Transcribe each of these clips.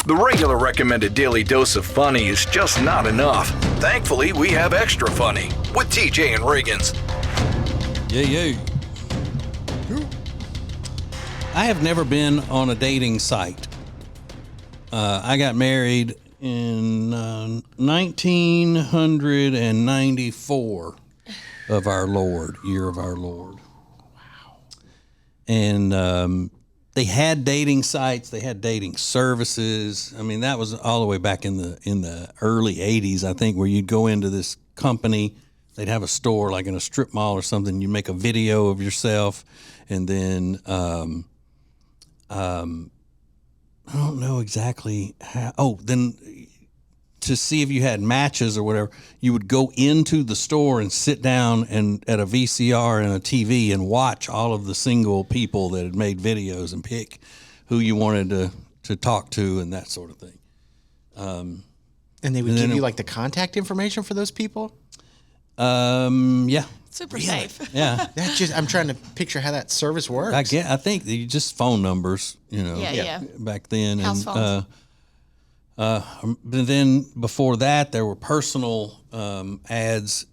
The regular recommended daily dose of funny is just not enough. Thankfully, we have extra funny with TJ and Riggins. Yeah. I have never been on a dating site. I got married in 1994 of our Lord, year of our Lord. Wow. And they had dating sites, they had dating services. I mean, that was all the way back in the early 80s, I think, where you'd go into this company, they'd have a store like in a strip mall or something, you make a video of yourself, and then I don't know exactly how. Oh, then to see if you had matches or whatever, you would go into the store and sit down and at a VCR and a TV and watch all of the single people that had made videos and pick who you wanted to talk to and that sort of thing. And they would give you like the contact information for those people? Yeah. Super safe. Yeah. I'm trying to picture how that service works. I think they just phone numbers, Yeah. back then. House phones. But then before that, there were personal ads,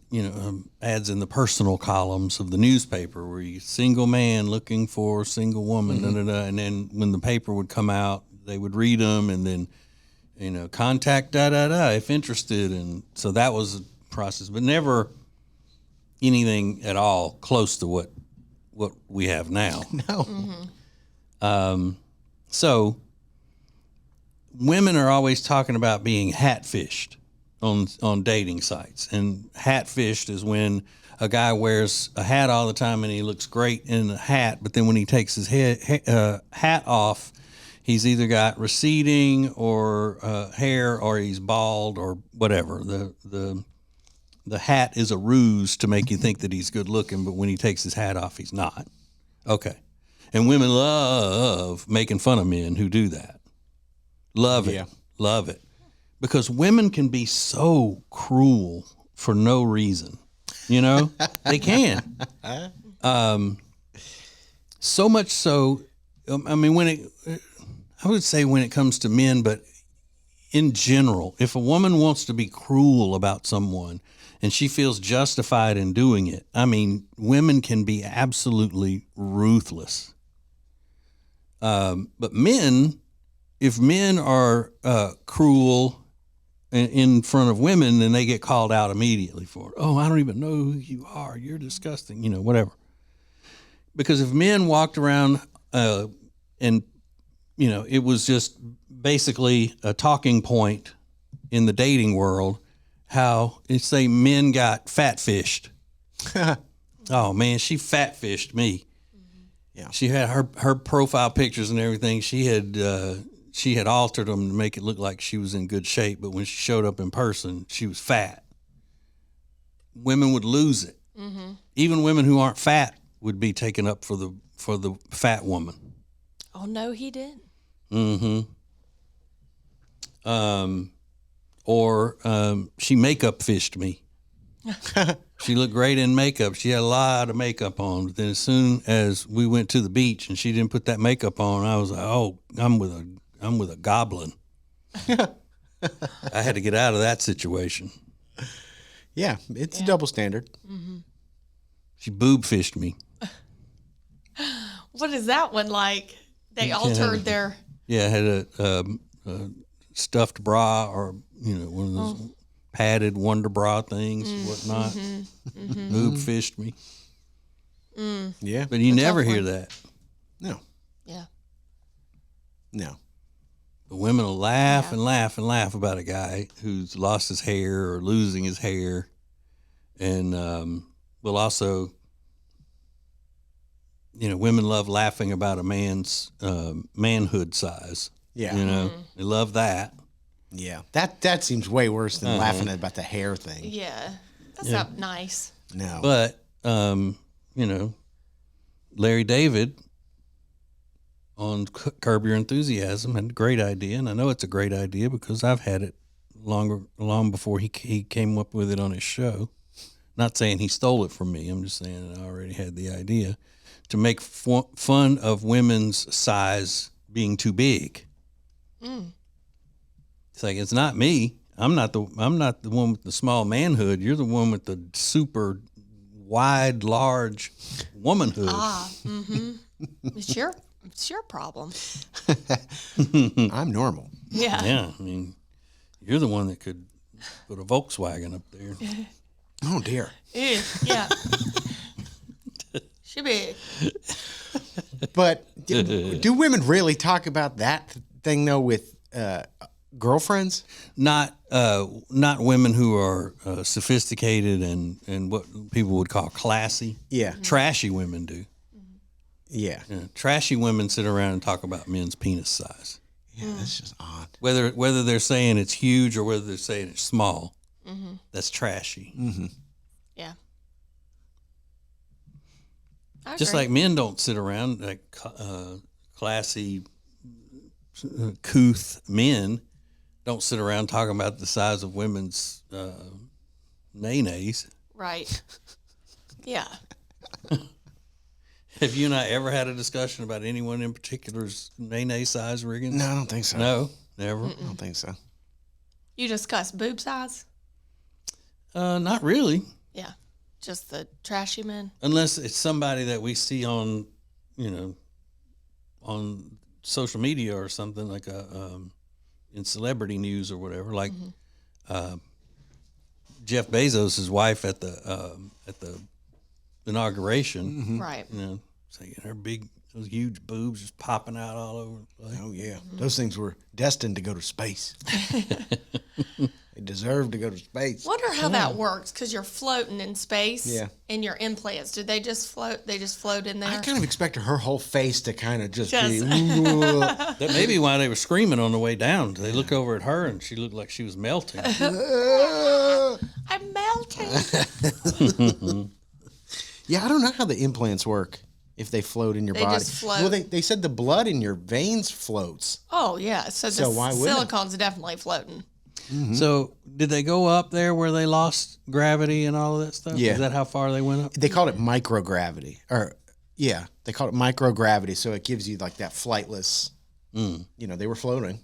ads in the personal columns of the newspaper where you single man looking for single woman, and then when the paper would come out, they would read them and then, contact if interested. And so that was a process, but never anything at all close to what we have now. No. So women are always talking about being hatfished on dating sites. And hatfished is when a guy wears a hat all the time and he looks great in a hat, but then when he takes his hat off, he's either got receding or hair, or he's bald or whatever. The hat is a ruse to make you think that he's good looking, but when he takes his hat off, he's not. Okay. And women love making fun of men who do that. Love it. Love it. Because women can be so cruel for no reason. They can. So much so, I mean, I would say when it comes to men, but in general, if a woman wants to be cruel about someone and she feels justified in doing it, I mean, women can be absolutely ruthless. But men, if men are cruel in front of women, then they get called out immediately for it. Oh, I don't even know who you are. You're disgusting, whatever. Because if men walked around and, it was just basically a talking point in the dating world, how it's say men got fat fished. Oh, man, she fat fished me. Yeah. She had her profile pictures and everything. She had altered them to make it look like she was in good shape, but when she showed up in person, she was fat. Women would lose it. Mm-hmm. Even women who aren't fat would be taken up for the fat woman. Oh no, he didn't. Mm-hmm. Or she makeup fished me. She looked great in makeup. She had a lot of makeup on. But then as soon as we went to the beach and she didn't put that makeup on, I was like, oh, I'm with a goblin. I had to get out of that situation. Yeah, it's a double standard. Mm-hmm. She boob fished me. What is that one like? They altered their... Yeah, I had a stuffed bra or, one of those padded Wonder Bra things and whatnot. Mm-hmm. Boob fished me. Mm. Yeah. But you never hear that. No. Yeah. No. But women will laugh and laugh and laugh about a guy who's lost his hair or losing his hair. And will also, women love laughing about a man's manhood size. Yeah. They love that. Yeah. That seems way worse than laughing about the hair thing. Yeah. That's not nice. No. But, Larry David on Curb Your Enthusiasm had a great idea, and I know it's a great idea because I've had it long before he came up with it on his show. Not saying he stole it from me. I'm just saying that I already had the idea to make fun of women's size being too big. It's like, it's not me. I'm not the one with the small manhood. You're the one with the super wide, large womanhood. It's your problem. I'm normal. Yeah. Yeah, I mean, you're the one that could put a Volkswagen up there. Oh dear. Ew, yeah. Should be. But do women really talk about that thing though with girlfriends? Not women who are sophisticated and what people would call classy. Yeah. Trashy women do. Yeah. Yeah. Trashy women sit around and talk about men's penis size. Yeah, that's just odd. Whether they're saying it's huge or whether they're saying it's small, that's trashy. Yeah. I Just agree. like men don't sit around like classy, couth men don't sit around talking about the size of women's nays. Right. Yeah. Have you and I ever had a discussion about anyone in particular's nay size, Riggins? No, I don't think so. No, never. I don't think so. You discuss boob size? Not really. Yeah. Just the trashy men? Unless it's somebody that we see on, on social media or something like in celebrity news or whatever. Like Jeff Bezos' wife at the inauguration. Right. Saying her those huge boobs just popping out all over the place. Oh yeah, those things were destined to go to space. They deserve to go to space. Wonder how that works because you're floating in space. Yeah. And your implants, do they just float? They just float in there? I kind of expected her whole face to kind of just be. That may be why they were screaming on the way down. They look over at her and she looked like she was melting. I'm melting. Yeah, I don't know how the implants work. If they float in your They body. just float. Well, they said the blood in your veins floats. Oh, yeah. So the why wouldn't it? silicone's definitely floating. So did they go up there where they lost gravity and all of that stuff? Yeah. Is that how far they went up? They called it microgravity, they called it microgravity. So it gives you like that flightless. They were floating.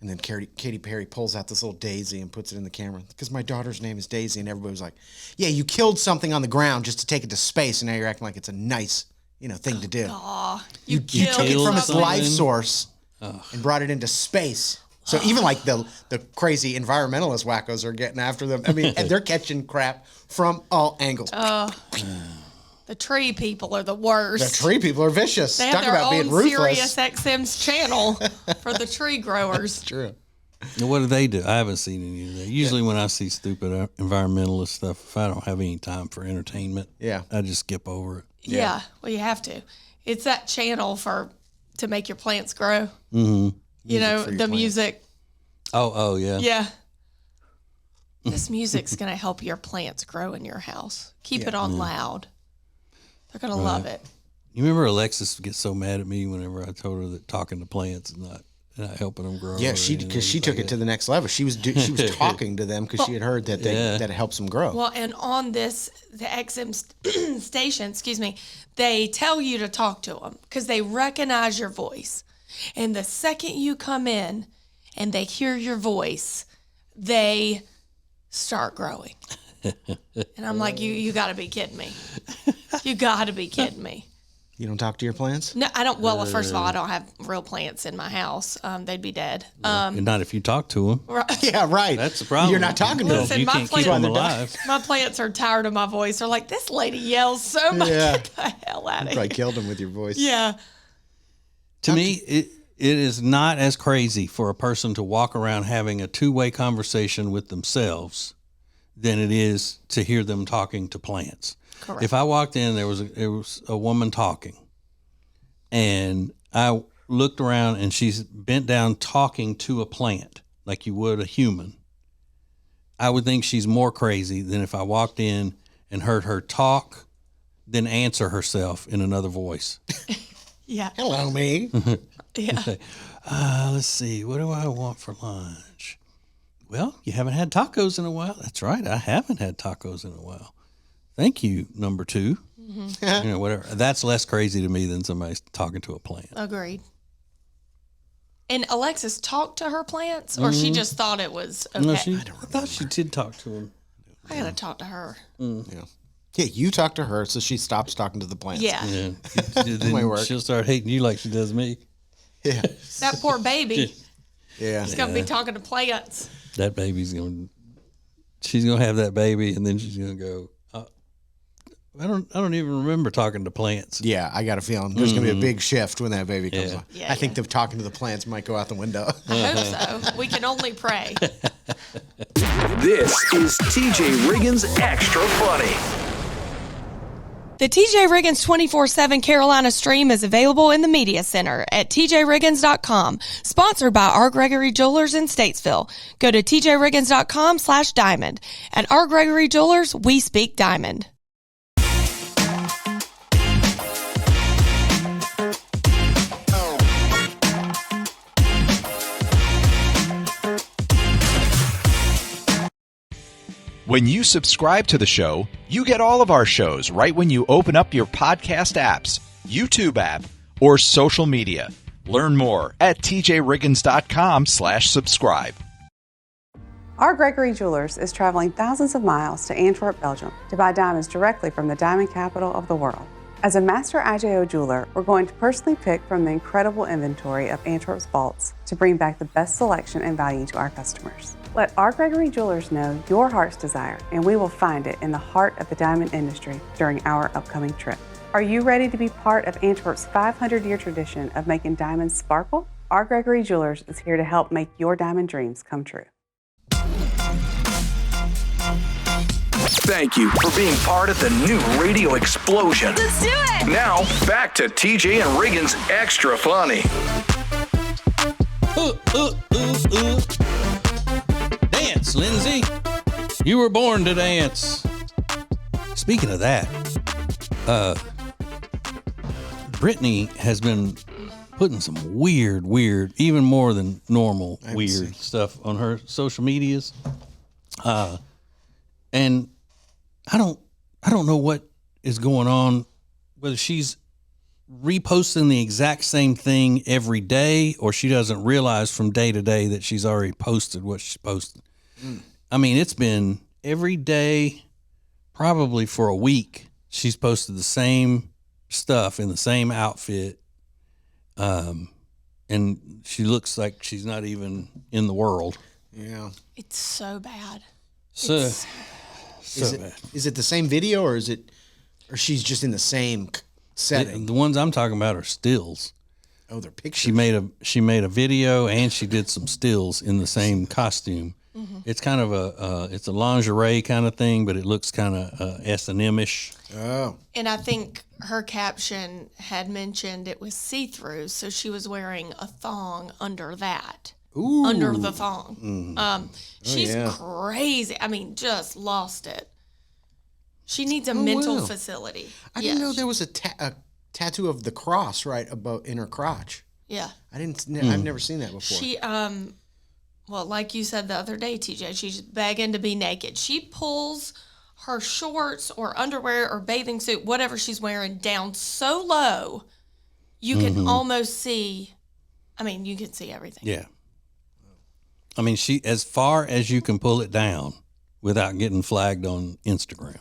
And then Katy Perry pulls out this little daisy and puts it in the camera because my daughter's name is Daisy, and everybody was like, "Yeah, you killed something on the ground just to take it to space, and now you're acting like it's a nice, thing to do. Aw, You killed took it from its something. life source and brought it into space." So even like the crazy environmentalist wackos are getting after them. I mean, and they're catching crap from all angles. The tree people are the worst. The tree people are vicious. They have Talk their about own being ruthless. Sirius XM's channel for the tree growers. True. And what do they do? I haven't seen any of that. Usually when I see stupid environmentalist stuff, if I don't have any time for entertainment, I just skip over it. Yeah, well, you have to. It's that channel to make your plants grow. Mm-hmm. The music. Oh, yeah. Yeah. This music's going to help your plants grow in your house. Keep it on loud. They're going to love it. You remember Alexis gets so mad at me whenever I told her that talking to plants is not helping them grow. Yeah, because she took it to the next level. She was talking to them because she had heard that that it helps them grow. Well, and on the XM station, they tell you to talk to them because they recognize your voice. And the second you come in and they hear your voice, they start growing. And I'm like, you got to be kidding me. You got to be kidding me. You don't talk to your plants? No, I don't. Well, first of all, I don't have real plants in my house. They'd be dead. And not if you talk to them. Right. Yeah, right. That's the problem. You're not talking to Listen, them. You my can't keep plant- them alive. My plants are tired of my voice. They're like, this lady yells so much. Yeah. Get the hell out of Probably here. killed them with your voice. Yeah. To me, it is not as crazy for a person to walk around having a two-way conversation with themselves than it is to hear them talking to plants. Correct. If I walked in, there was a woman talking, and I looked around and she's bent down talking to a plant like you would a human, I would think she's more crazy than if I walked in and heard her talk, then answer herself in another voice. Yeah. Hello, me. Yeah. Let's see, what do I want for lunch? Well, you haven't had tacos in a while. That's right, I haven't had tacos in a while. Thank you, number two. Whatever. That's less crazy to me than somebody talking to a plant. Agreed. And Alexis talked to her plants, or she just thought it was okay? No, I thought she did talk to him. I gotta talk to her. Yeah. Yeah, you talk to her so she stops talking to the plants. Yeah. Yeah. Might work. She'll start hating you like she does me. Yeah. That poor baby. Yeah. He's gonna be talking to plants. That she's gonna have that baby, and then she's gonna go. I don't even remember talking to plants. Yeah, I got a feeling there's going to be a big shift when that baby comes on. Yeah, I think the talking to the plants might go out the window. I hope so. We can only pray. This is TJ Riggins Extra Funny. The TJ Riggins 24/7 Carolina stream is available in the Media Center at tjriggins.com. Sponsored by R. Gregory Jewelers in Statesville. Go to tjriggins.com/diamond. At R. Gregory Jewelers, we speak diamond. When you subscribe to the show, you get all of our shows right when you open up your podcast apps, YouTube app, or social media. Learn more at tjriggins.com/subscribe. R. Gregory Jewelers is traveling thousands of miles to Antwerp, Belgium to buy diamonds directly from the diamond capital of the world. As a master IJO jeweler, we're going to personally pick from the incredible inventory of Antwerp's vaults to bring back the best selection and value to our customers. Let R. Gregory Jewelers know your heart's desire, and we will find it in the heart of the diamond industry during our upcoming trip. Are you ready to be part of Antwerp's 500-year tradition of making diamonds sparkle? R. Gregory Jewelers is here to help make your diamond dreams come true. Thank you for being part of the new radio explosion. Let's do it! Now, back to TJ and Riggins Extra Funny. Dance, Lindsay. You were born to dance. Speaking of that, Brittany has been putting some weird, even more than normal weird stuff on her social medias. And I don't know what is going on, whether she's reposting the exact same thing every day or she doesn't realize from day to day that she's already posted what she's posted. I mean, it's been every day, probably for a week, she's posted the same stuff in the same outfit. And she looks like she's not even in the world. Yeah. It's so bad. So Is it the same video or she's just in the same setting? the ones I'm talking about are stills. Oh, they're pictures. She made a video and she did some stills in the same costume. Mm-hmm. It's kind of it's a lingerie kind of thing, but it looks kind of S&M-ish. Oh. And I think her caption had mentioned it was see-through, so she was wearing a thong under that. Ooh. Under the thong. She's yeah. crazy. I mean, just lost it. She needs a mental wow. facility. I didn't know there was a tattoo of the cross right above in her crotch. Yeah. I've never seen that before. She, well, like you said the other day, TJ, she's begging to be naked. She pulls her shorts or underwear or bathing suit, whatever she's wearing, down so low, you can almost see, you can see everything. Yeah. I mean, she as far as you can pull it down without getting flagged on Instagram.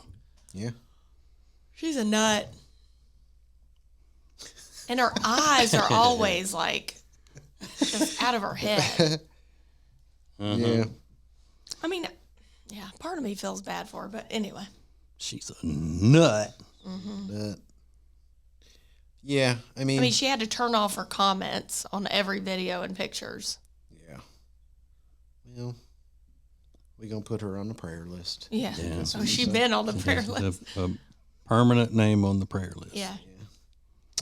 Yeah. She's a nut. And her eyes are always like just out of her head. Yeah. I mean, yeah, part of me feels bad for her, but anyway. She's a nut. Yeah. I mean, she had to turn off her comments on every video and pictures. yeah. Well, we're going to put her on the prayer list. Yeah. So she's been on the prayer list. A permanent name on the prayer list. Yeah.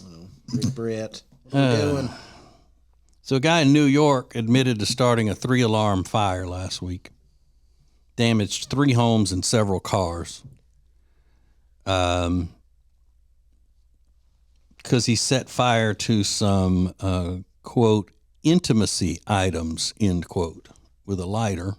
Oh, Big Brett. What are you doing? So a guy in New York admitted to starting a 3-alarm fire last week. Damaged 3 homes and several cars. Because he set fire to some, quote, intimacy items, end quote, with a lighter.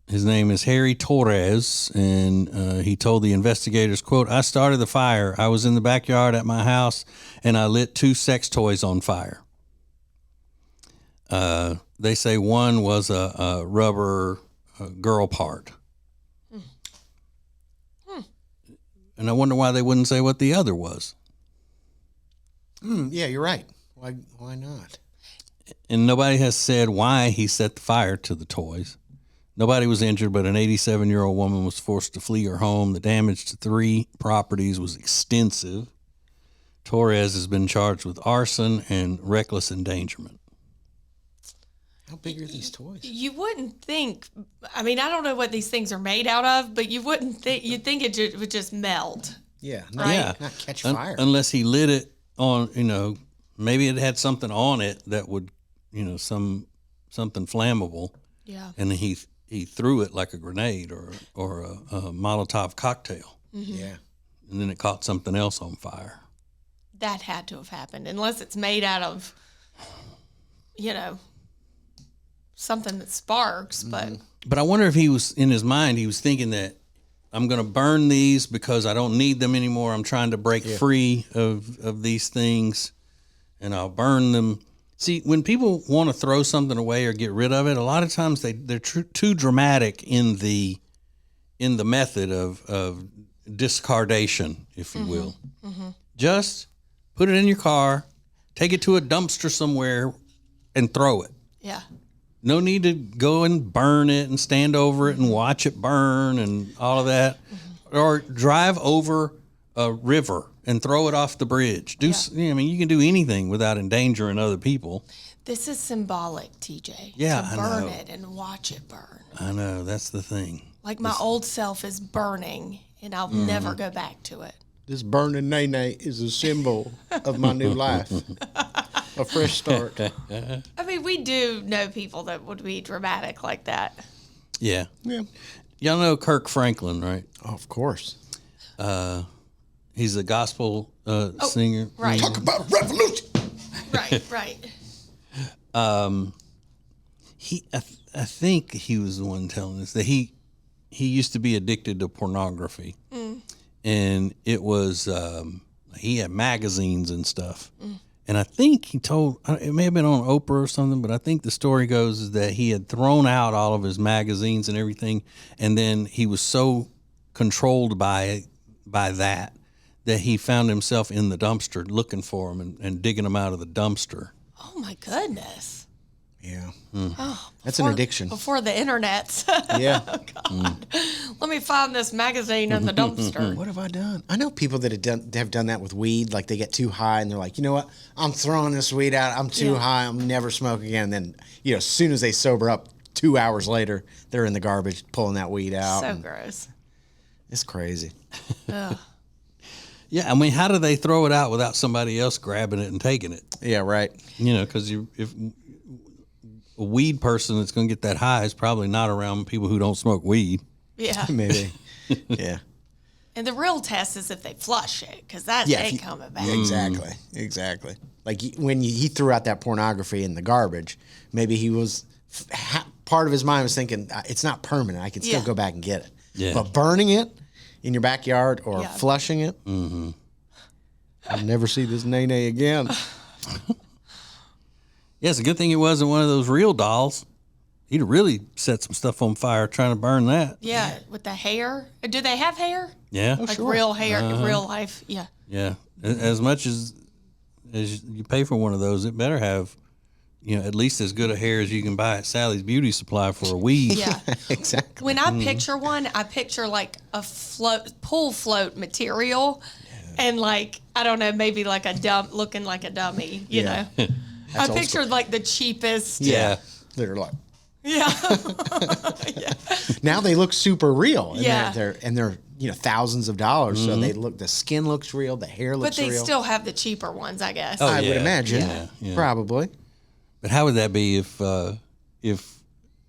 His name is Harry Torres, and he told the investigators, quote, "I started the fire. I was in the backyard at my house, and I lit 2 sex toys on fire." They say one was a rubber girl part. And I wonder why they wouldn't say what the other was. Yeah, you're right. Why not? And nobody has said why he set the fire to the toys. Nobody was injured, but an 87-year-old woman was forced to flee her home. The damage to 3 properties was extensive. Torres has been charged with arson and reckless endangerment. How big are these toys? You wouldn't think. I mean, I don't know what these things are made out of, but you wouldn't think. You'd think it would just melt. Yeah, Yeah. not catch fire. Unless he lit it on, maybe it had something on it that would, something flammable. Yeah. And he threw it like a grenade or a Molotov cocktail. Mm-hmm. Yeah. And then it caught something else on fire. That had to have happened, unless it's made out of, something that sparks. But I wonder if he was, in his mind, he was thinking that I'm going to burn these because I don't need them anymore. I'm trying to break free of these things, and I'll burn them. See, when people want to throw something away or get rid of it, a lot of times they're too dramatic in the method of discardation, if you will. Mm-hmm. Just put it in your car, take it to a dumpster somewhere, and throw it. yeah. No need to go and burn it and stand over it and watch it burn and all of that. Mm-hmm. Or drive over a river and throw it off the bridge. You can do anything without endangering other people. This is symbolic, TJ. Yeah, to I burn know. it and watch it burn. I know, that's the thing. Like my old self is burning, and I'll never go back to it. This burning nay is a symbol of my new life. A fresh start. I mean, we do know people that would be dramatic like that. Yeah. Yeah. Y'all know Kirk Franklin, right? Oh, of course. He's a gospel singer. Right. Talk about revolution. Right. I think he was the one telling us that he used to be addicted to pornography. And it was, he had magazines and stuff. And I think he told, it may have been on Oprah or something, but I think the story goes is that he had thrown out all of his magazines and everything. And then he was so controlled by that he found himself in the dumpster looking for them and digging them out of the dumpster. Oh, my goodness. Yeah. Oh, That's an addiction. Before the internet. Yeah. Oh, God. Let me find this magazine in the dumpster. What have I done? I know people that have done that with weed. Like they get too high and they're like, you know what? I'm throwing this weed out. I'm too high. I'm never smoking again. And then, as soon as they sober up, 2 hours later, they're in the garbage pulling that weed out. So gross. It's crazy. Ugh. Yeah, I mean, how do they throw it out without somebody else grabbing it and taking it? Yeah, right. Because if a weed person that's going to get that high is probably not around people who don't smoke weed. Yeah. Maybe. Yeah. And the real test is if they flush it, because that ain't coming back. Exactly. Like when he threw out that pornography in the garbage, maybe he was part of his mind was thinking it's not permanent. I can still go back and get it. Yeah. But burning it in your backyard or flushing it, I'll never see this nay again. Yeah, it's a good thing it wasn't one of those real dolls. He'd have really set some stuff on fire trying to burn that. Yeah, with the hair. Do they have hair? Yeah. Like real hair in real life? Yeah. Yeah. As much as you pay for one of those, it better have, at least as good a hair as you can buy at Sally's Beauty Supply for a weed. Yeah. Exactly. When I picture one, I picture like a pool float material and like, I don't know, maybe like looking like a dummy, you know? I pictured like the cheapest. Yeah. They're like, Yeah. now they look super real. And Yeah. they're thousands of dollars. So the skin looks real, the hair looks But they real. still have the cheaper ones, I guess. I would imagine. Yeah. Probably. But how would that be if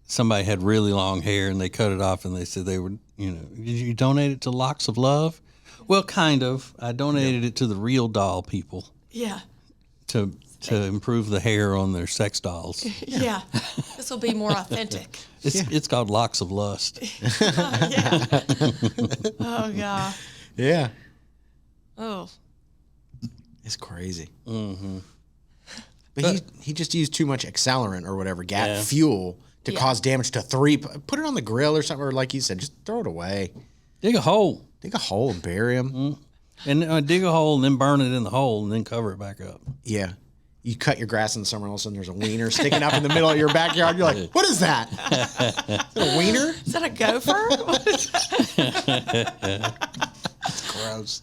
somebody had really long hair and they cut it off and they said they were, did you donate it to Locks of Love? Well, kind of. I donated it to the real doll people Yeah. to improve the hair on their sex dolls. Yeah. This will be more authentic. It's called Locks of Lust. Yeah. Oh, God. Yeah. Oh. It's crazy. But he just used too much accelerant or whatever, fuel to Yeah. cause damage to 3. Put it on the grill or something, or like you said, just throw it away. Dig a hole. Dig a hole and bury him. And dig a hole and then burn it in the hole and then cover it back up. Yeah. You cut your grass in the summer, all of a sudden there's a wiener sticking up in the middle of your backyard. You're like, what is that? Is that a wiener? Is that a gopher? What is that? Gross.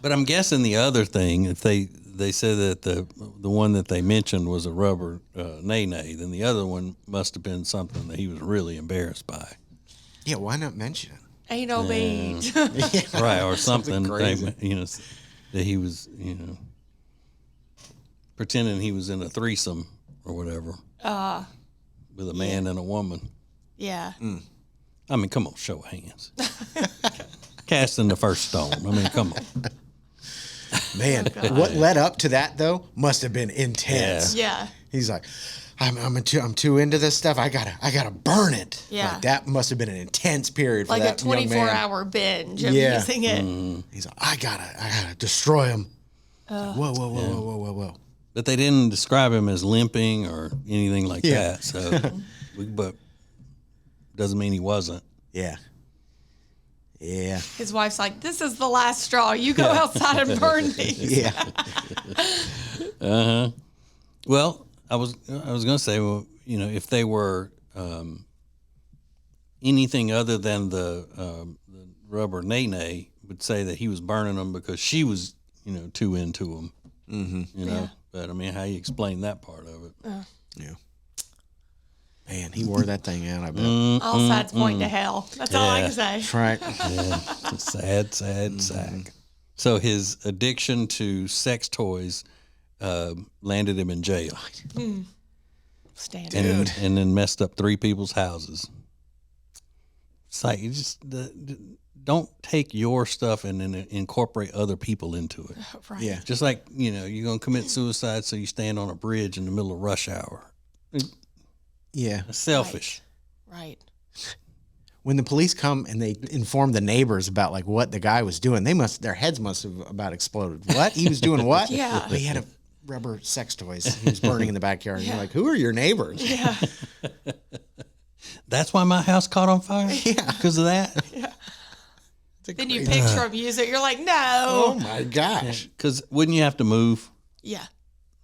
But I'm guessing the other thing, if they said that the one that they mentioned was a rubber nay-nay, then the other one must have been something that he was really embarrassed by. Yeah, why not mention it? Anal bead. Right, or something crazy. that he was, pretending he was in a threesome or whatever with a man and a woman. Yeah. I mean, come on, show of hands. Casting the first stone. I mean, come on. Man, what led up to that though must have been intense. Yeah. He's like, I'm too into this stuff. I gotta burn it. Yeah. Like, that must have been an intense period for Like that a young man. 24-hour binge of Yeah. using it. He's like, I gotta destroy him. Like, whoa. But they didn't describe him as limping or anything like Yeah. that. So, but doesn't mean he wasn't. Yeah. Yeah. His wife's like, this is the last straw. You go outside and burn these. Yeah. Well, I was going to say, well, if they were anything other than the rubber nay-nay, would say that he was burning them because she was, too into him. Mm-hmm. But I mean, how you explain that part of it? Yeah. Man, he wore that thing out, I bet. All sides point to hell. That's all I can say. That's right. Yeah, sad sack. So his addiction to sex toys landed him in jail. Standard. And then messed up 3 people's houses. It's like, you just don't take your stuff and then incorporate other people into it. Right. Yeah. Just like, you're going to commit suicide, so you stand on a bridge in the middle of rush hour. Yeah. It's selfish. Right. When the police come and they inform the neighbors about like what the guy was doing, their heads must have about exploded. What? He was doing what? Yeah. He had a rubber sex toys he was burning in the backyard. And you're like, who are your neighbors? Yeah. That's why my house caught on fire? Yeah. Because of that? Then you picture him use it. You're like, no. Oh my gosh. Because wouldn't you have to move? Yeah.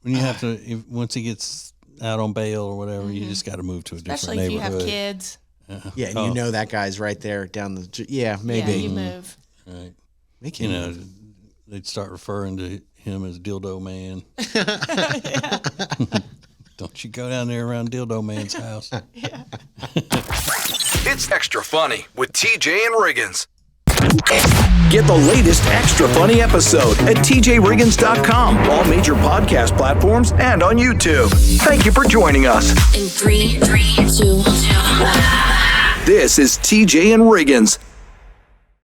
When you have to, once he gets out on bail or whatever, you just got to move to a Especially different if you neighborhood. have kids. Yeah, and you know that guy's right there down the. Yeah, maybe. Yeah, you move. Right. Make him move. They'd start referring to him as Dildo Man. Don't you go down there around Dildo Man's house. It's Extra Funny with TJ and Riggins. Get the latest Extra Funny episode at tjriggins.com, all major podcast platforms, and on YouTube. Thank you for joining us. In 3, 2, 1. This is TJ and Riggins.